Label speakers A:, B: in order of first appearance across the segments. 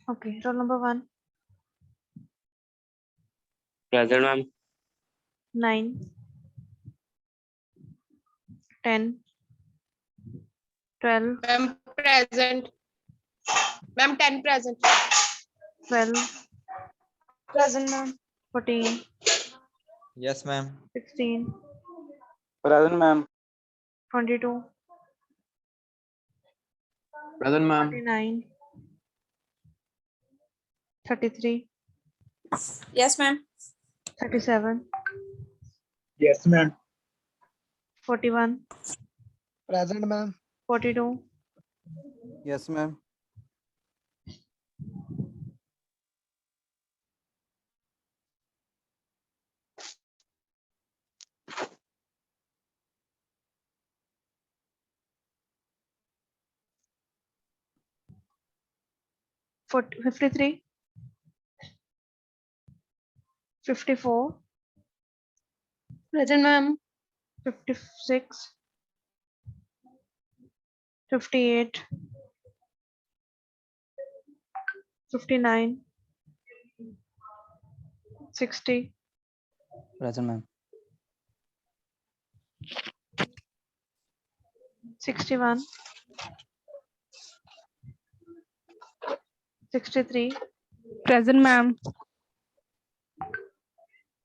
A: Okay, roll number 1.
B: Present, ma'am.
A: 9, 10, 12,
C: Ma'am, present. Ma'am, 10 present.
A: 12,
C: Present, ma'am.
A: 14,
D: Yes, ma'am.
A: 16,
E: Present, ma'am.
A: 22,
E: Present, ma'am.
A: 29, 33,
C: Yes, ma'am.
A: 37,
E: Yes, ma'am.
A: 41,
E: Present, ma'am.
A: 42,
E: Yes, ma'am.
A: 53, 54,
C: Present, ma'am.
A: 56, 58, 59, 60,
E: Present, ma'am.
A: 61, 63,
C: Present, ma'am.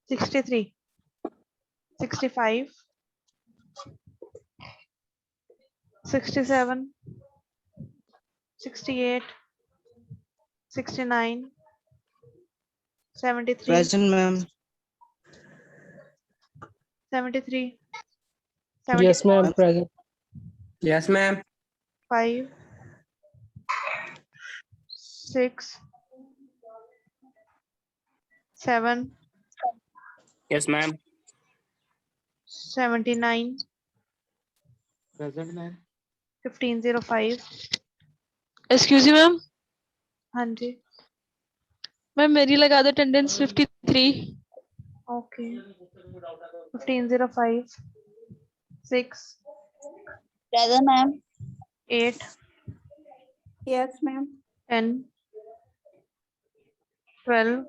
A: 63, 65, 67, 68, 69, 73,
E: Present, ma'am.
A: 73,
B: Yes,
A: 74,
B: ma'am. Present. Yes, ma'am.
A: 5, 6, 7,
B: Yes, ma'am.
A: 79,
E: Present, ma'am.
A: 1505.
C: Excuse me, ma'am
A: हाँ जी,
C: ma'am मेरी लगा दो attendance 53
A: okay, 1505, 6,
F: Present, ma'am.
A: 8,
F: Yes, ma'am.
A: 10, 12,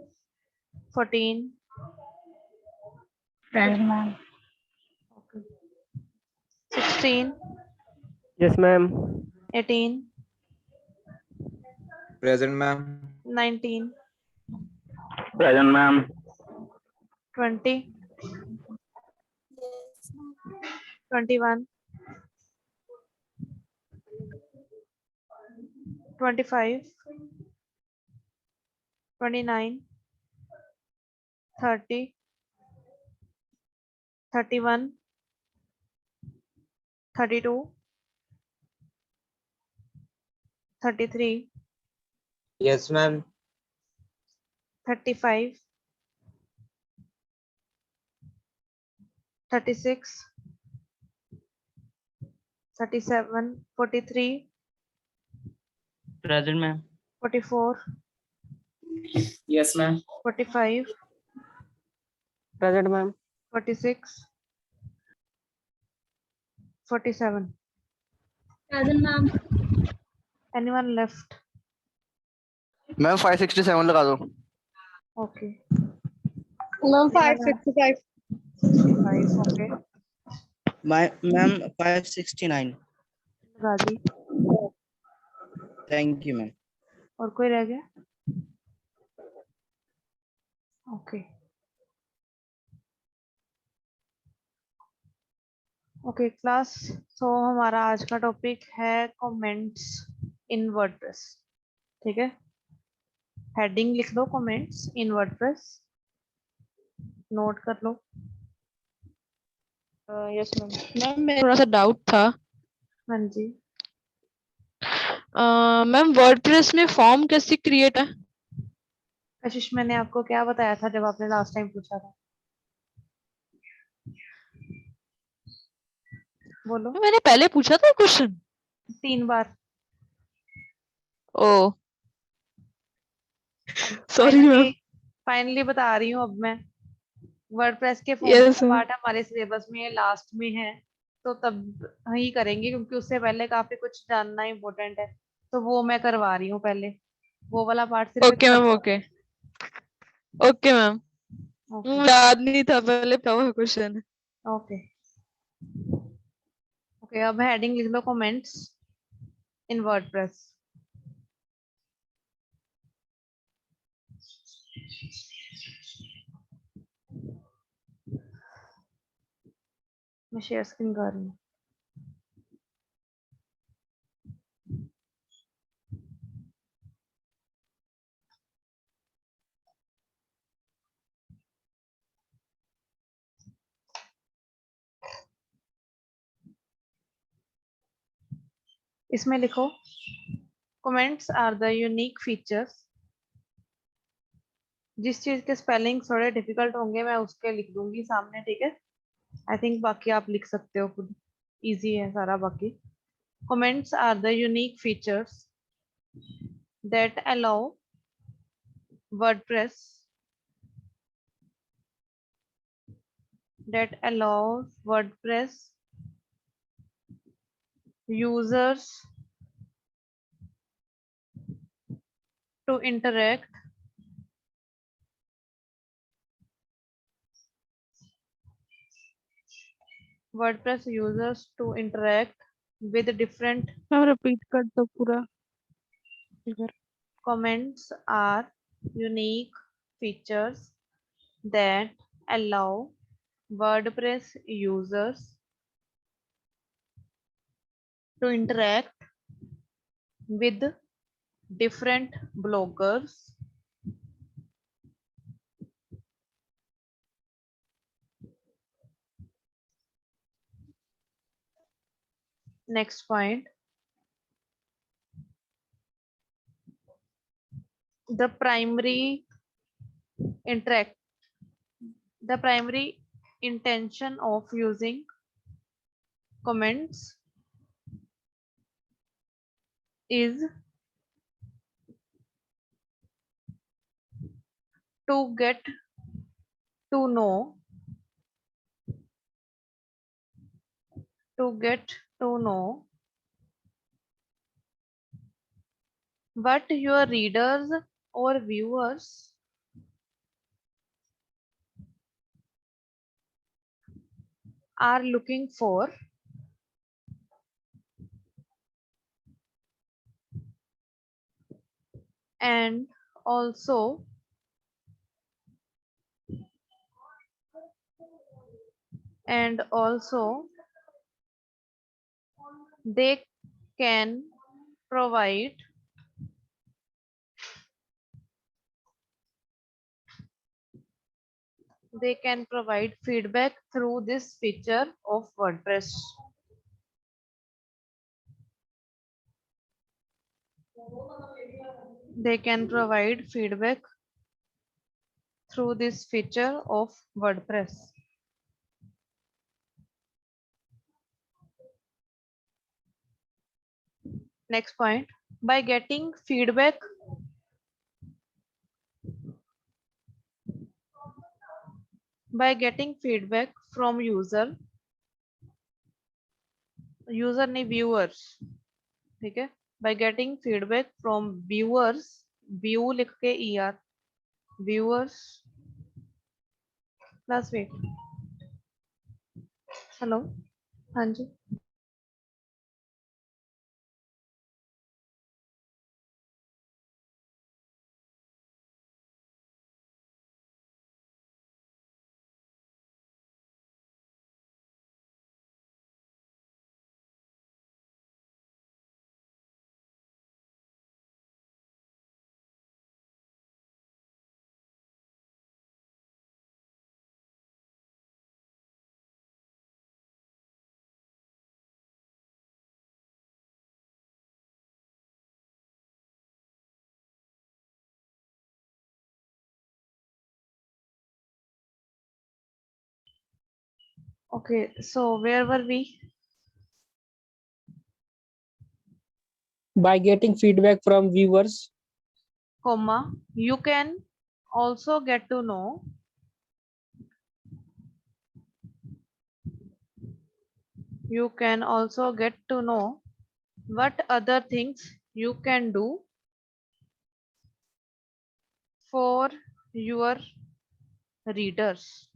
A: 14,
F: Present, ma'am.
A: 16,
B: Yes, ma'am.
A: 18,
D: Present, ma'am.
A: 19,
E: Present, ma'am.
A: 20, 21, 25, 29, 30, 31, 32, 33,
D: Yes, ma'am.
A: 35, 36, 37, 43,
B: Present, ma'am.
A: 44,
B: Yes, ma'am.
A: 45,
B: Present, ma'am.
A: 46, 47.
F: Present, ma'am.
A: Anyone left?
E: Ma'am 567 लगा दो.
A: Okay.
C: Ma'am
A: Anyone
C: 565
A: 65. Okay.
E: Ma'am 569.
A: राजी
E: Thank you, ma'am.
A: और कोई रह गया? Okay okay class, सो हमारा आज का टॉपिक है कमेंट्स इन वर्डप्रेस. ठीक है, हेडिंग लिख दो कमेंट्स इन वर्डप्रेस, नोट कर लो.
C: Yes ma'am. मैम मेरा थोड़ा सा डाउट था.
A: हाँ जी,
C: मैम वर्डप्रेस में फॉर्म कैसे क्रिएट है?
A: कशिश मैंने आपको क्या बताया था जब आपने लास्ट टाइम पूछा था? बोलो.
C: मैंने पहले पूछा था क्वेश्चन.
A: 3 बार.
C: ओ सॉरी मैम.
A: फाइनली बता रही हूँ अब मैं. वर्डप्रेस के फॉर्म
C: यस
A: का
C: मैम.
A: पार्ट हमारे सिलेबस में लास्ट में है, तो तब ही करेंगे क्योंकि उससे पहले काफी कुछ जानना इम्पोर्टेंट है, तो वो मैं करवा रही हूँ पहले. वो वाला पार्ट सिर्फ
C: okay ma'am, okay okay ma'am. याद नहीं था पहले क्या हुआ क्वेश्चन।
A: ओके ओके, अब हेडिंग लिख लो कमेंट्स इन वर्डप्रेस। मैं शेयर स्क्रीन कर रही हूँ। इसमें लिखो comments are the unique features. जिस चीज के स्पेलिंग थोड़े डिफिकल्ट होंगे मैं उसके लिख दूंगी सामने, ठीक है। आई थिंक बाकी आप लिख सकते हो खुद, इजी है सारा बाकी। Comments are the unique features that allow WordPress users to interact with different
C: ma'am repeat कर दो पूरा।
A: comments are unique features that allow WordPress users to interact with different bloggers next point. The primary intention of using comments is to get to know what your readers or viewers are looking for, and also they can provide feedback through this feature of WordPress. They can provide feedback through this feature of WordPress. Next point, by getting feedback from user नहीं viewers, ठीक है। by getting feedback from viewers, view लिख के er, viewers plus wait, hello, हाँ जी, okay, so where were we?
B: By getting feedback from viewers.
A: Comma, you can also get to know what other things you can do for your readers.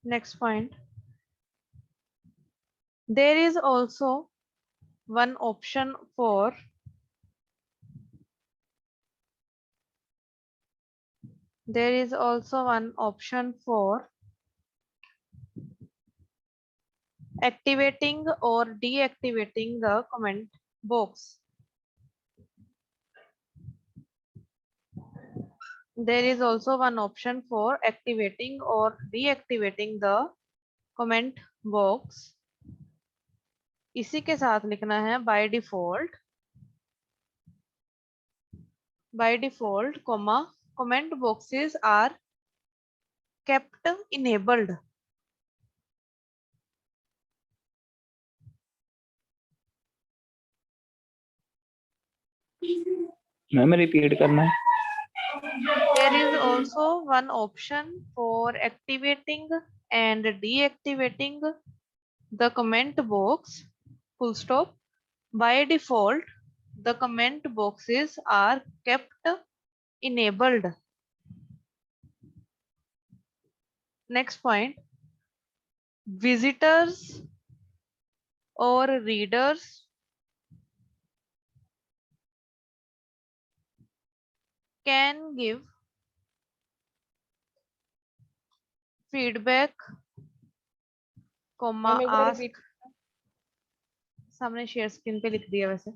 A: Next point. There is also one option for activating or deactivating the comment box. There is also one option for activating or deactivating the comment box. इसी के साथ लिखना है by default, comma, comment boxes are kept enabled.
B: Ma'am repeat करना है।
A: There is also one option for activating and deactivating the comment box, full stop. By default, the comment boxes are kept enabled. Next point, visitors or readers can give feedback, comma, ask. सामने share screen पे लिख दिया वैसे.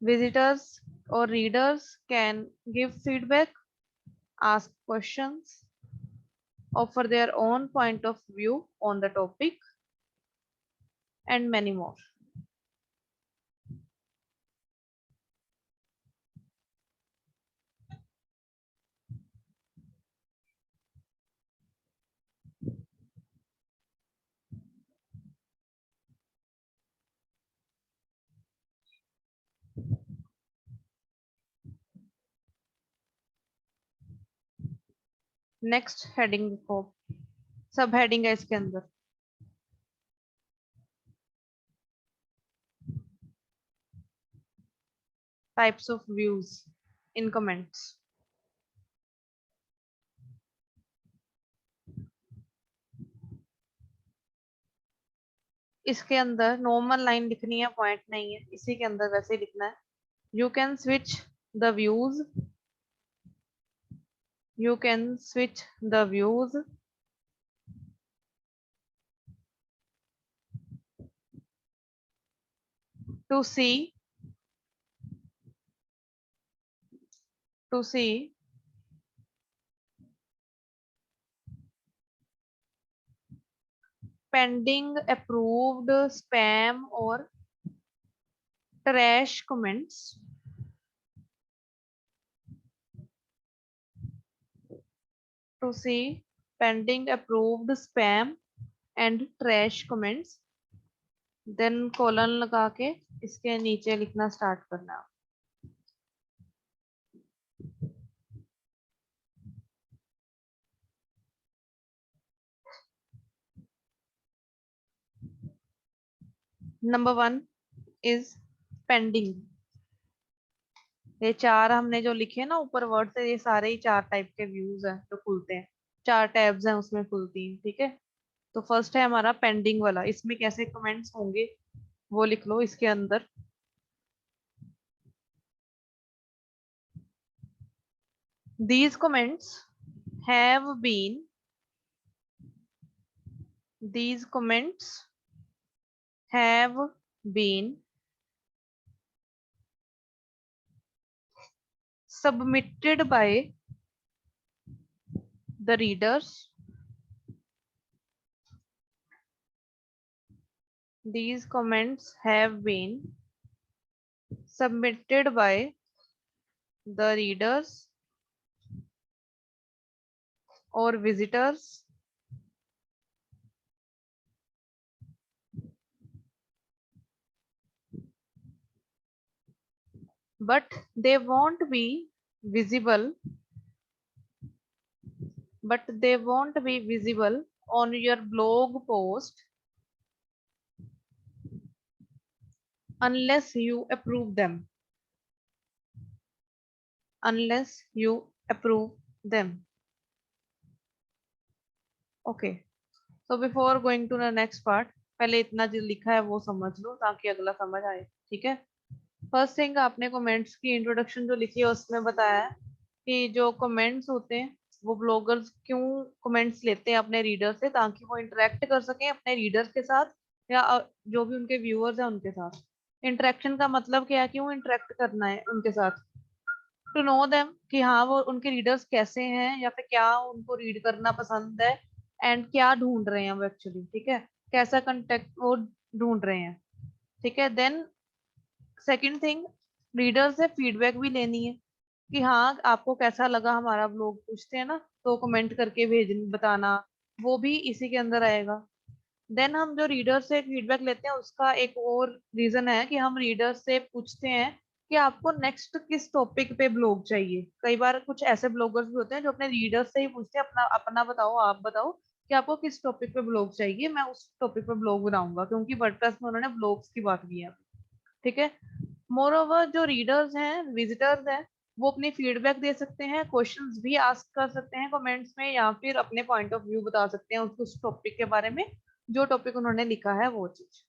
A: Visitors or readers can give feedback, ask questions, offer their own point of view on the topic, and many more. Next heading देखो, सब heading है इसके अंदर. Types of views in comments. इसके अंदर नॉर्मल लाइन लिखनी है, पॉइंट नहीं है. इसी के अंदर वैसे ही लिखना है. You can switch the views, you can switch the views to see pending, approved, spam or trash comments. To see pending, approved, spam and trash comments. Then colon लगा के इसके नीचे लिखना स्टार्ट करना. Number 1 is pending. ये चार हमने जो लिखे ना ऊपर वर्ड से, ये सारे ही 4 टाइप के व्यूज हैं जो खुलते हैं. 4 टैब्स हैं उसमें खुलती हैं. ठीक है, तो फर्स्ट है हमारा पेंडिंग वाला. इसमें कैसे कमेंट्स होंगे वो लिख लो इसके अंदर. These comments have been submitted by the readers. These comments have been submitted by the readers or visitors but they won't be visible, on your blog post unless you approve them. Okay, so before going to the next part, पहले इतना जो लिखा है वो समझ लो ताकि अगला समझ आए, ठीक है। फर्स्ट थिंग, आपने कमेंट्स की इंट्रोडक्शन जो लिखी है उसमें बताया है कि जो कमेंट्स होते हैं वो ब्लॉगर्स क्यों कमेंट्स लेते हैं अपने रीडर से, ताकि वो इंटरेक्ट कर सकें अपने रीडर्स के साथ या जो भी उनके व्यूअर्स हैं उनके साथ। इंटरेक्शन का मतलब क्या है, क्यों इंटरेक्ट करना है उनके साथ? टू नो देम, कि हाँ वो उनके रीडर्स कैसे हैं या फिर क्या उनको रीड करना पसंद है एंड क्या ढूंढ रहे हैं वो एक्चुअली, ठीक है, कैसा कंटेंट वो ढूंढ रहे हैं, ठीक है। देन सेकंड थिंग, रीडर से फीडबैक भी लेनी है कि हाँ आपको कैसा लगा हमारा ब्लॉग, पूछते हैं ना, तो कमेंट करके बताना, वो भी इसी के अंदर आएगा। देन हम जो रीडर से फीडबैक लेते हैं उसका एक और रीजन है कि हम रीडर से पूछते हैं कि आपको नेक्स्ट किस टॉपिक पे ब्लॉग चाहिए। कई बार कुछ ऐसे ब्लॉगर्स भी होते हैं जो अपने रीडर से ही पूछते हैं अपना अपना बताओ, आप बताओ कि आपको किस टॉपिक पे ब्लॉग चाहिए, मैं उस टॉपिक पे ब्लॉग बनाऊंगा, क्योंकि वर्डप्रेस में उन्होंने ब्लॉग्स की बात की है, ठीक है। मोर ओवर जो रीडर्स हैं, विजिटर्स हैं, वो अपनी फीडबैक दे सकते हैं, क्वेश्चंस भी आस्क कर सकते हैं कमेंट्स में, या फिर अपने पॉइंट ऑफ व्यू बता सकते हैं उस टॉपिक के बारे में, जो टॉपिक उन्होंने लिखा है वो चीज।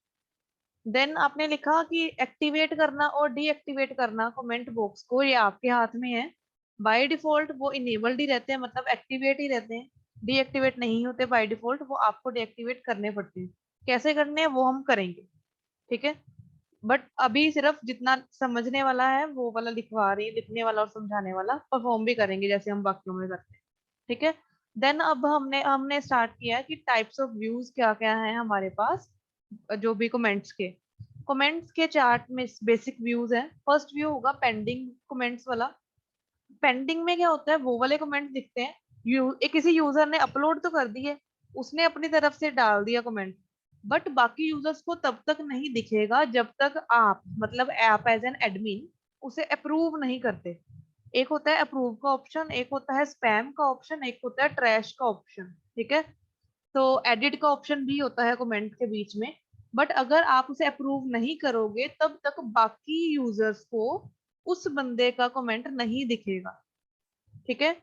A: देन आपने लिखा कि एक्टिवेट करना और डीएक्टिवेट करना कमेंट बॉक्स को, ये आपके हाथ में है। बाय डिफॉल्ट वो इनेबल्ड ही रहते हैं, मतलब एक्टिवेट ही रहते हैं, डीएक्टिवेट नहीं होते बाय डिफॉल्ट, वो आपको डीएक्टिवेट करने पड़ते हैं। कैसे करने हैं वो हम करेंगे, ठीक है। बट अभी सिर्फ जितना समझने वाला है वो वाला लिखवा रही है, लिखने वाला और समझाने वाला परफॉर्म भी करेंगे जैसे हम बाकियों में करते हैं, ठीक है। देन अब हमने स्टार्ट किया है कि टाइप्स ऑफ व्यूज क्या क्या है हमारे पास, जो भी कमेंट्स के चार्ट में बेसिक व्यूज है। फर्स्ट व्यू होगा पेंडिंग कमेंट्स वाला। पेंडिंग में क्या होता है, वो वाले कमेंट्स दिखते हैं, किसी यूजर ने अपलोड तो कर दिए, उसने अपनी तरफ से डाल दिया कमेंट, बट बाकी यूजर्स को तब तक नहीं दिखेगा जब तक आप, मतलब ऐप एज एन एडमिन, उसे अप्रूव नहीं करते। एक होता है अप्रूव का ऑप्शन, एक होता है स्पैम का ऑप्शन, एक होता है ट्रैश का ऑप्शन, ठीक है। तो एडिट का ऑप्शन भी होता है कमेंट के बीच में, बट अगर आप उसे अप्रूव नहीं करोगे तब तक बाकी यूजर्स को उस बंदे का कमेंट नहीं दिखेगा, ठीक है।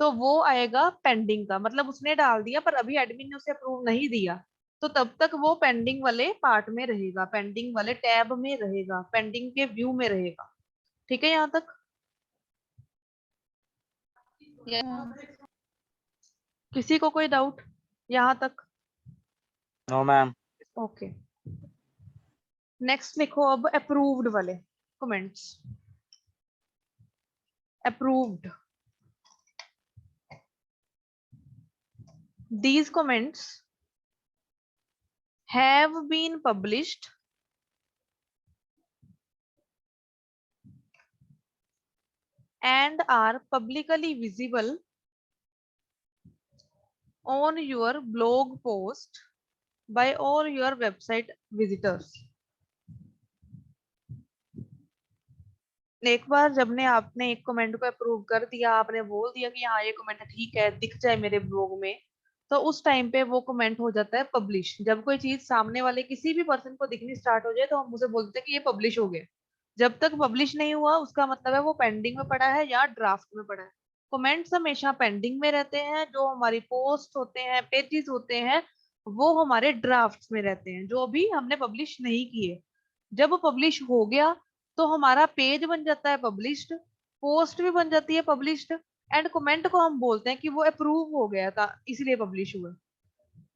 A: तो वो आएगा पेंडिंग का, मतलब उसने डाल दिया पर अभी एडमिन ने उसे अप्रूव नहीं दिया, तो तब तक वो पेंडिंग वाले पार्ट में रहेगा, पेंडिंग वाले टैब में रहेगा, पेंडिंग के व्यू में रहेगा, ठीक है यहाँ तक। किसी को कोई डाउट यहाँ तक?
D: No ma'am.
A: ओके, नेक्स्ट लिखो अब अप्रूव्ड वाले comments. Approved, these comments have been published and are publicly visible on your blog post by all your website visitors. एक बार जब ने आपने एक कमेंट को अप्रूव कर दिया, आपने बोल दिया कि हाँ ये कमेंट ठीक है, दिख जाए मेरे ब्लॉग में, तो उस टाइम पे वो कमेंट हो जाता है पब्लिश। जब कोई चीज सामने वाले किसी भी पर्सन को दिखनी स्टार्ट हो जाए तो हम उसे बोलते हैं कि ये पब्लिश हो गया। जब तक पब्लिश नहीं हुआ उसका मतलब है वो पेंडिंग में पड़ा है या ड्राफ्ट में पड़ा है। कमेंट्स हमेशा पेंडिंग में रहते हैं, जो हमारी पोस्ट होते हैं, पेजेस होते हैं, वो हमारे ड्राफ्ट्स में रहते हैं, जो अभी हमने पब्लिश नहीं किए। जब वो पब्लिश हो गया तो हमारा पेज बन जाता है पब्लिश्ड, पोस्ट भी बन जाती है पब्लिश्ड, एंड कमेंट को हम बोलते हैं कि वो अप्रूव हो गया था इसलिए पब्लिश हुआ।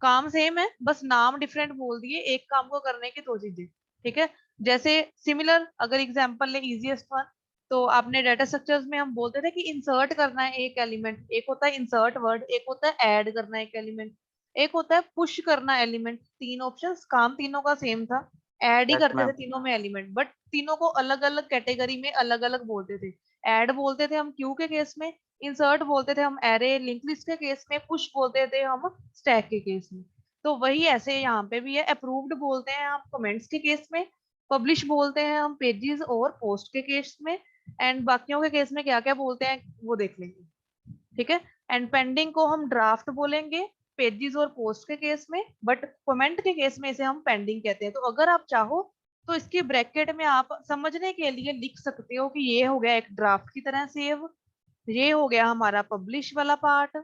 A: काम सेम है, बस नाम डिफरेंट बोल दिए, एक काम को करने की दो चीजें, ठीक है। जैसे सिमिलर अगर एग्जांपल ले, इजीएस्ट वन, तो आपने डाटा स्ट्रक्चर्स में हम बोलते थे कि इंसर्ट करना है एक एलिमेंट, एक होता है इंसर्ट वर्ड, एक होता है ऐड करना है एक एलिमेंट, एक होता है पुश करना एलिमेंट। तीन ऑप्शंस, काम तीनों का सेम था, ऐड ही
D: यस
A: करते थे
D: मैम।
A: तीनों में एलिमेंट, बट तीनों को अलग अलग कैटेगरी में अलग अलग बोलते थे। ऐड बोलते थे हम क्यू के केस में, इंसर्ट बोलते थे हम एरे लिंक लिस्ट के केस में, पुश बोलते थे हम स्टैक के केस में। तो वही ऐसे यहाँ पे भी है, अप्रूव्ड बोलते हैं हम कमेंट्स के केस में, पब्लिश बोलते हैं हम पेजेस और पोस्ट के केस में, एंड बाकियों के केस में क्या क्या बोलते हैं वो देख लेंगे, ठीक है। एंड पेंडिंग को हम ड्राफ्ट बोलेंगे पेजेस और पोस्ट के केस में, बट कमेंट के केस में इसे हम पेंडिंग कहते हैं। तो अगर आप चाहो तो इसकी ब्रैकेट में आप समझने के लिए लिख सकते हो कि ये हो गया एक ड्राफ्ट की तरह सेव, ये हो गया हमारा पब्लिश वाला पार्ट,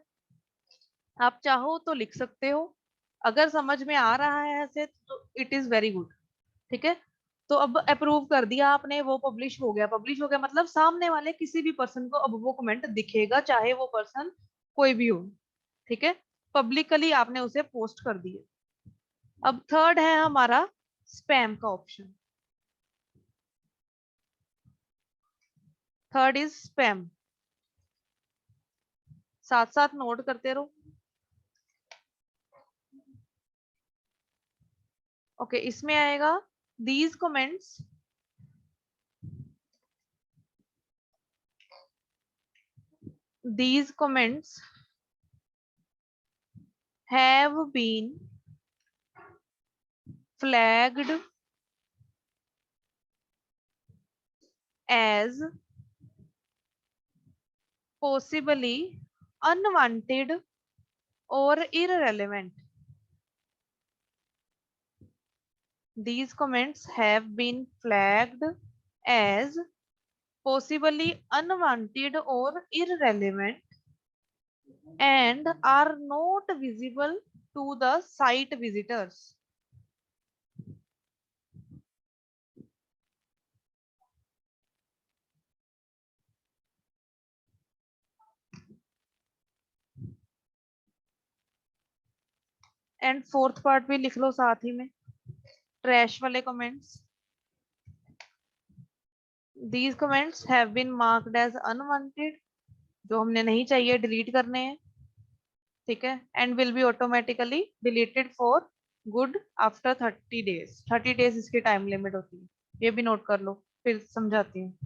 A: आप चाहो तो लिख सकते हो। अगर समझ में आ रहा है ऐसे तो इट इज वेरी गुड, ठीक है। तो अब अप्रूव कर दिया आपने, वो पब्लिश हो गया। पब्लिश हो गया मतलब सामने वाले किसी भी पर्सन को अब वो कमेंट दिखेगा, चाहे वो पर्सन कोई भी हो, ठीक है। पब्लिकली आपने उसे पोस्ट कर दिया। अब थर्ड है हमारा स्पैम का ऑप्शन। थर्ड इज स्पैम, साथ साथ नोट करते रहो। ओके, इसमें आएगा these comments have been flagged as possibly unwanted or irrelevant. These comments have been flagged as possibly unwanted or irrelevant and are not visible to the site visitors. And fourth part भी लिख लो साथ ही में, trash वाले comments. These comments have been marked as unwanted, जो हमने नहीं चाहिए delete करने हैं, ठीक है। And will be automatically deleted for good after 30 days। 30 days इसकी टाइम लिमिट होती है, ये भी नोट कर लो, फिर समझाती हूँ।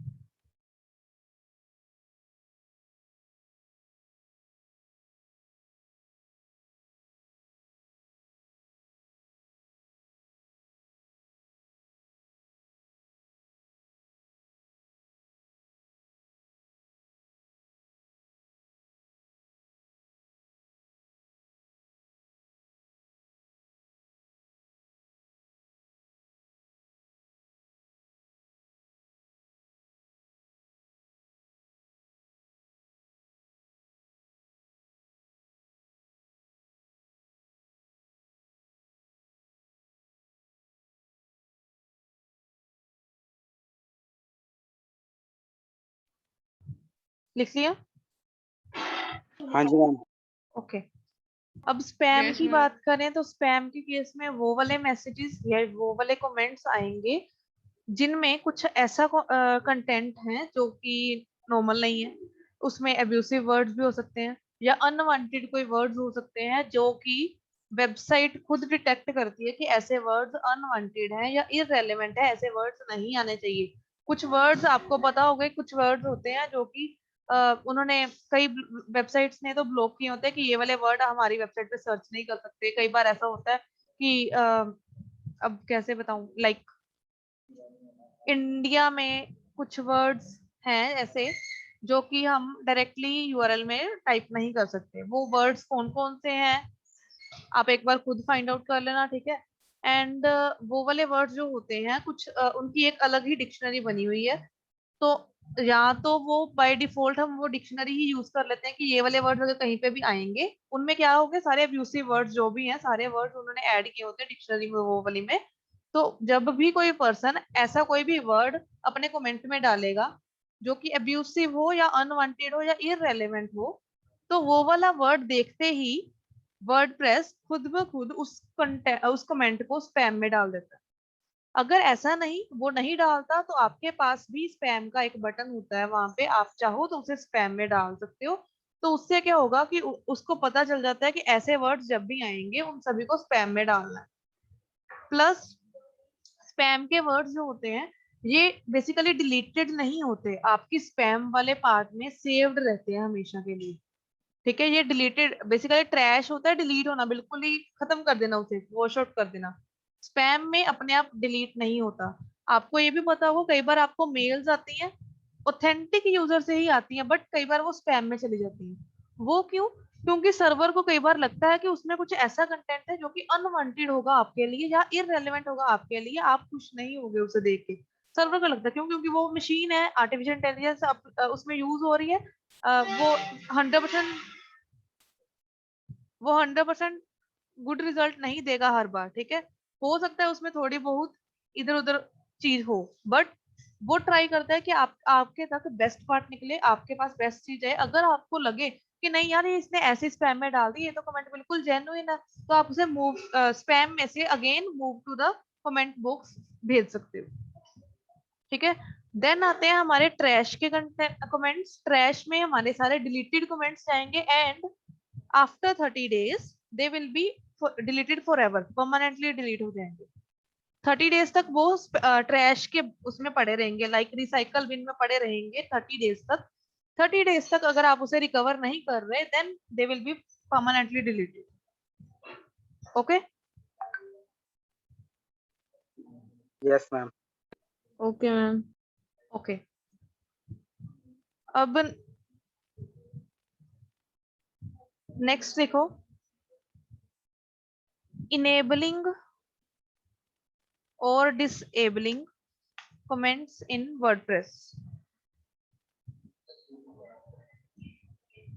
A: लिख लिया?
D: हाँ जी मैम।
A: ओके, अब स्पैम
C: Yes,
A: की
C: ma'am.
A: बात करें तो स्पैम के केस में वो वाले मैसेजेस या वो वाले कमेंट्स आएंगे जिनमें कुछ ऐसा कंटेंट है जो कि नॉर्मल नहीं है, उसमें एब्यूसिव वर्ड्स भी हो सकते हैं या अनवांटेड कोई वर्ड्स हो सकते हैं जो कि वेबसाइट खुद डिटेक्ट करती है कि ऐसे वर्ड्स अनवांटेड हैं या इररेलेवेंट है, ऐसे वर्ड्स नहीं आने चाहिए। कुछ वर्ड्स आपको पता होगा, कुछ वर्ड्स होते हैं जो कि उन्होंने कई वेबसाइट्स ने तो ब्लॉक किए होते हैं कि ये वाले वर्ड हमारी वेबसाइट पे सर्च नहीं कर सकते। कई बार ऐसा होता है कि अब कैसे बताऊं, लाइक इंडिया में कुछ वर्ड्स हैं ऐसे जो कि हम डायरेक्टली यूआरएल में टाइप नहीं कर सकते। वो वर्ड्स कौन कौन से हैं आप एक बार खुद फाइंड आउट कर लेना, ठीक है। एंड वो वाले वर्ड्स जो होते हैं कुछ उनकी एक अलग ही डिक्शनरी बनी हुई है, तो या तो वो बाय डिफॉल्ट हम वो डिक्शनरी ही यूज कर लेते हैं कि ये वाले वर्ड्स अगर कहीं पे भी आएंगे उनमें क्या होंगे, सारे अब्यूसिव वर्ड्स जो भी हैं सारे वर्ड्स उन्होंने ऐड किए होते हैं डिक्शनरी में वो वाली में। तो जब भी कोई पर्सन ऐसा कोई भी वर्ड अपने कमेंट में डालेगा जो कि अब्यूसिव हो या अनवांटेड हो या इररेलेवेंट हो, तो वो वाला वर्ड देखते ही वर्डप्रेस खुद ब खुद उस कमेंट को स्पैम में डाल देता है। अगर ऐसा नहीं वो नहीं डालता तो आपके पास भी स्पैम का एक बटन होता है, वहां पे आप चाहो तो उसे स्पैम में डाल सकते हो। तो उससे क्या होगा कि उसको पता चल जाता है कि ऐसे वर्ड्स जब भी आएंगे उन सभी को स्पैम में डालना है। प्लस स्पैम के वर्ड्स जो होते हैं ये बेसिकली डिलीटेड नहीं होते, आपकी स्पैम वाले पार्ट में सेव्ड रहते हैं हमेशा के लिए, ठीक है। ये डिलीटेड बेसिकली ट्रैश होता है, डिलीट होना बिल्कुल ही खत्म कर देना, उसे वॉश आउट कर देना। स्पैम में अपने आप डिलीट नहीं होता, आपको ये भी पता होगा कई बार आपको मेल्स आती हैं ऑथेंटिक यूजर से ही आती हैं, बट कई बार वो स्पैम में चली जाती हैं। वो क्यों? क्योंकि सर्वर को कई बार लगता है कि उसमें कुछ ऐसा कंटेंट है जो कि अनवांटेड होगा आपके लिए या इररेलेवेंट होगा आपके लिए, आप खुश नहीं होगे उसे देख के। सर्वर को लगता है क्यों? क्योंकि वो मशीन है, आर्टिफिशियल इंटेलिजेंस उसमें यूज हो रही है। वो 100% वो 100% गुड रिजल्ट नहीं देगा हर बार, ठीक है। हो सकता है उसमें थोड़ी बहुत इधर उधर चीज हो, बट वो ट्राई करता है कि आपके तक बेस्ट पार्ट निकले, आपके पास बेस्ट चीज है। अगर आपको लगे कि नहीं यार ये इसने ऐसे स्पैम में डाल दी, ये तो कमेंट बिल्कुल जेन्युइन है, तो आप उसे मूव स्पैम में से again move to the comment box भेज सकते हो, ठीक है। देन आते हैं हमारे ट्रैश के कमेंट्स। ट्रैश में हमारे सारे डिलीटेड कमेंट्स जाएंगे and after 30 days they will be deleted for ever, permanently delete हो जाएंगे। 30 डेज तक वो ट्रैश के उसमें पड़े रहेंगे, लाइक रिसाइकल बिन में पड़े रहेंगे 30 डेज तक। 30 डेज तक अगर आप उसे रिकवर नहीं कर रहे then they will be permanently deleted. Okay
D: yes ma'am.
C: Okay ma'am.
A: Okay, अब नेक्स्ट देखो, इनेबलिंग और डिसेबलिंग कमेंट्स इन वर्डप्रेस।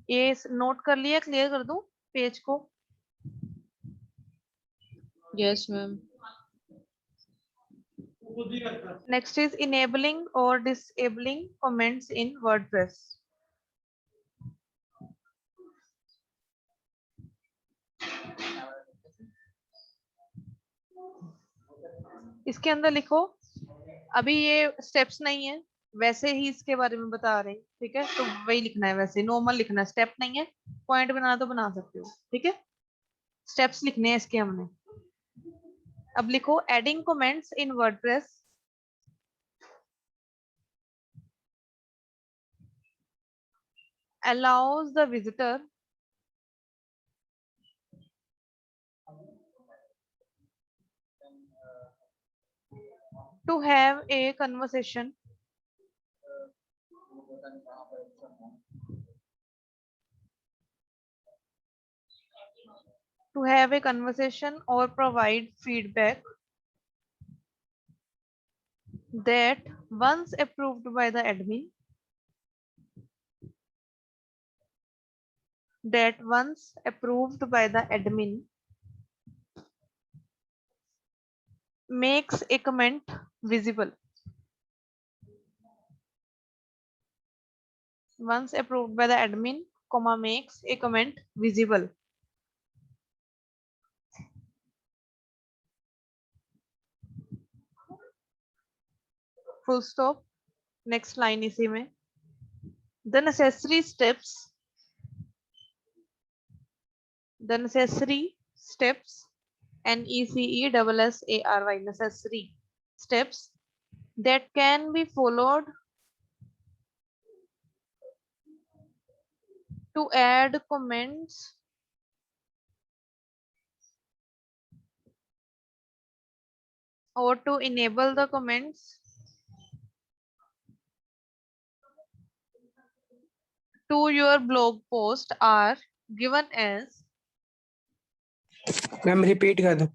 A: ये नोट कर लिया? क्लियर कर दूं पेज को?
C: Yes ma'am.
A: Next is enabling or disabling comments in WordPress. इसके अंदर लिखो, अभी ये स्टेप्स नहीं है, वैसे ही इसके बारे में बता रहे हैं, ठीक है। तो वही लिखना है, वैसे नॉर्मल लिखना है, स्टेप नहीं है। पॉइंट बनाना तो बना सकते हो, ठीक है। स्टेप्स लिखने हैं इसके हमने। अब लिखो, adding comments in WordPress allows the visitor to have a conversation or provide feedback that once approved by the admin makes a comment visible. Once approved by the admin, comma, makes a comment visible. Full stop. Next line इसी में. The necessary steps NECESSARY necessary steps that can be followed to add comments or to enable the comments to your blog post are given as.
E: Ma'am repeat कर दो।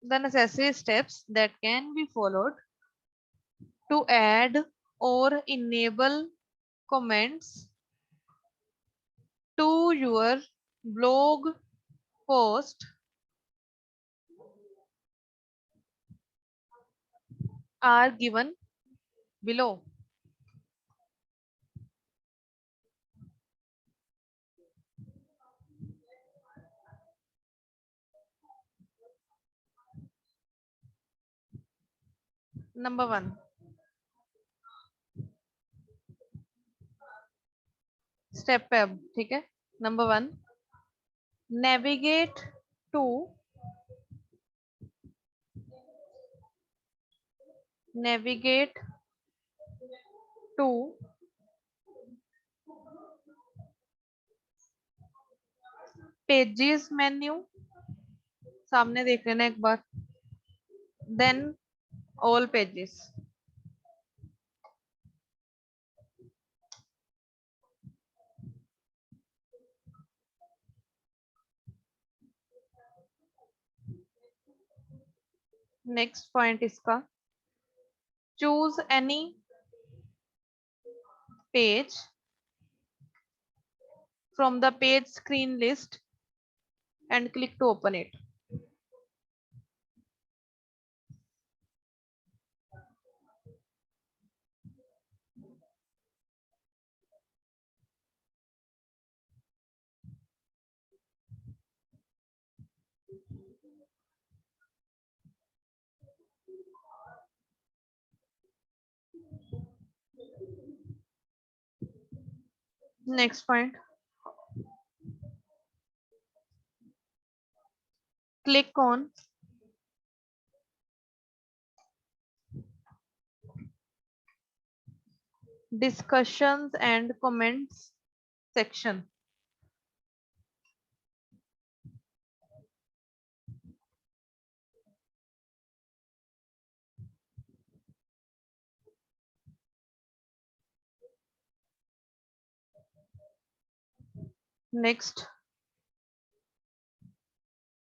A: The necessary steps that can be followed to add or enable comments to your blog post are given below. Number 1, step पे अब, ठीक है। Number 1, navigate to pages menu, सामने देख लेना एक बार। Then all pages. Next point इसका choose any page from the page screen list and click to open it. Next point, click on discussions and comments section. Next,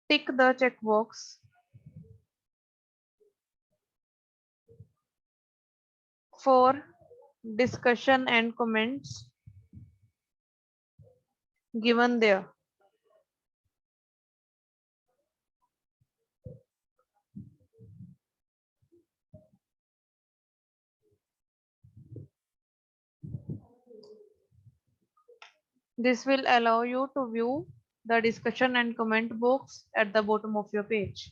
A: tick the checkbox for discussion and comments given there. This will allow you to view the discussion and comment box at the bottom of your page.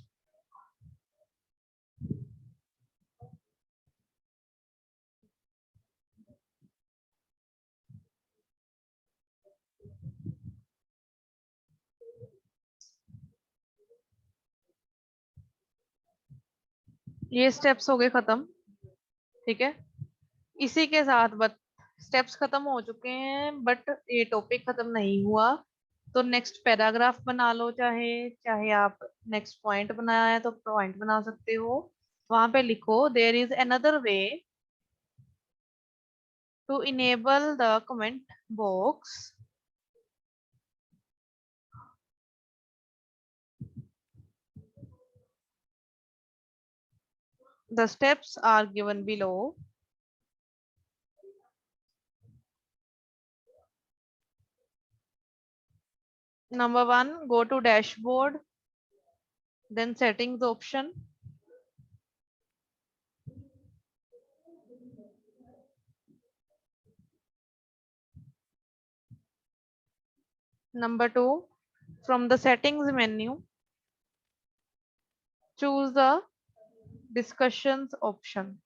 A: ये steps हो गए खत्म, ठीक है। इसी के साथ but steps खत्म हो चुके हैं, बट ये टॉपिक खत्म नहीं हुआ। तो नेक्स्ट पैराग्राफ बना लो, चाहे चाहे आप नेक्स्ट पॉइंट बनाया है तो पॉइंट बना सकते हो। वहां पे लिखो there is another way to enable the comment box the steps are given below. Number 1, go to dashboard, then settings option. Number 2, from the settings menu, choose the discussions option.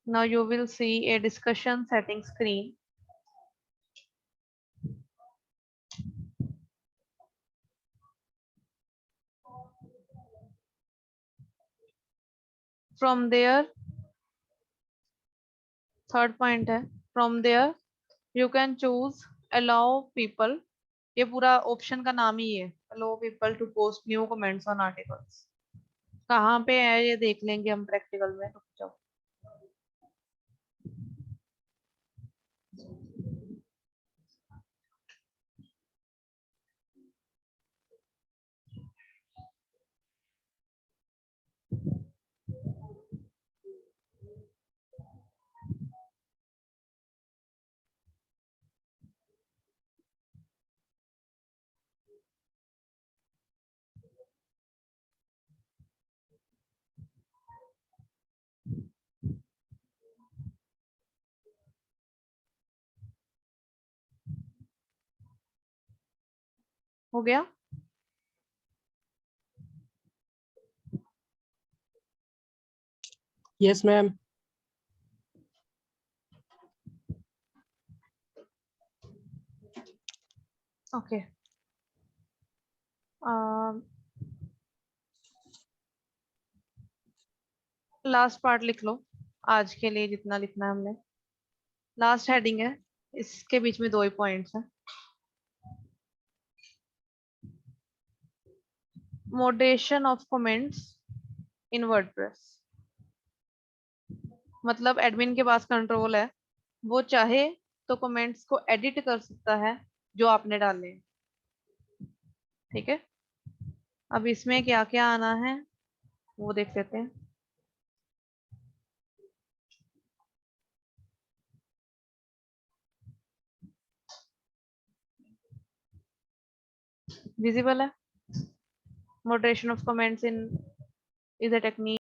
A: Now you will see a discussion setting screen. From there, third point है, from there you can choose allow people. ये पूरा option का नाम ही है, allow people to post new comments on articles. कहाँ पे है ये देख लेंगे हम प्रैक्टिकल में, रुक जाओ। हो गया?
E: Yes, ma'am.
A: Okay, last part लिख लो, आज के लिए जितना लिखना है हमने। लास्ट हेडिंग है, इसके बीच में 2 ही पॉइंट्स हैं। Moderation of comments in WordPress. मतलब एडमिन के पास कंट्रोल है, वो चाहे तो कमेंट्स को एडिट कर सकता है जो आपने डाले हैं। ठीक है, अब इसमें क्या क्या आना है वो देख लेते हैं। विजिबल है? Moderation of comments in is a technique